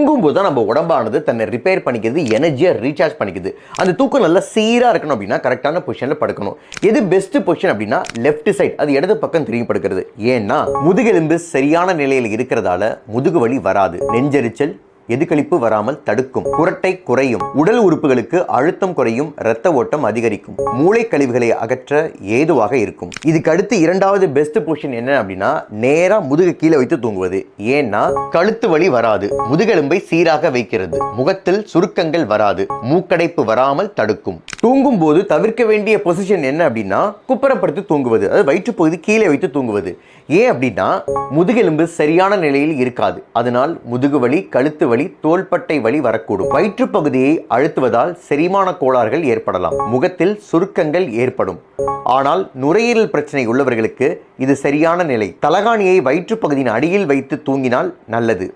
தூங்கும் போது தான் நம்ம உடம்பானது தன்னை ரிப்பேர் பண்ணிக்கிறது, எனர்ஜியை ரீசார்ஜ் பண்ணிக்குது. அந்த தூக்கம் நல்லா சீராக இருக்கணும் அப்படின்னா கரெக்டான பொசிஷனில் படுக்கணும். எது பெஸ்ட் பொசிஷன் அப்படின்னா லெஃப்ட் சைட், அது இடது பக்கம் திரும்பி படுக்கிறது. ஏன்னா முதுகெலும்பு சரியான நிலையில் இருக்கிறதால முதுகு வலி வராது, நெஞ்செரிச்சல் எதுக்களிப்பு வராமல் தடுக்கும், குரட்டை குறையும், உடல் உறுப்புகளுக்கு அழுத்தம் குறையும், இரத்த ஓட்டம் அதிகரிக்கும், மூளை கழிவுகளை அகற்ற ஏதுவாக இருக்கும். இதுக்கு அடுத்து இரண்டாவது பெஸ்ட் பொசிஷன் என்ன அப்படின்னா நேரா முதுகு கீழே வைத்து தூங்குவது. ஏன்னா கழுத்து வலி வராது, முதுகெலும்பை சீராக வைக்கிறது, முகத்தில் சுருக்கங்கள் வராது, மூக்கடைப்பு வராமல் தடுக்கும். தூங்கும் போது தவிர்க்க வேண்டிய பொசிஷன் என்ன அப்படின்னா குப்புறப்படுத்தி தூங்குவது, அதாவது வயிற்றுப்பகுதி கீழே வைத்து தூங்குவது. ஏன் அப்படின்னா முதுகெலும்பு சரியான நிலையில் இருக்காது, அதனால் முதுகு வலி, கழுத்து வலி, தோள்பட்டை வலி வரக்கூடும். வயிற்று பகுதியை அழுத்துவதால் செரிமான கோளாறுகள் ஏற்படலாம், முகத்தில் சுருக்கங்கள் ஏற்படும். ஆனால் நுரையீரல் பிரச்சனை உள்ளவர்களுக்கு இது சரியான நிலை. தலகாணியை வயிற்று பகுதியின் அடியில் வைத்து தூங்கினால் நல்லது.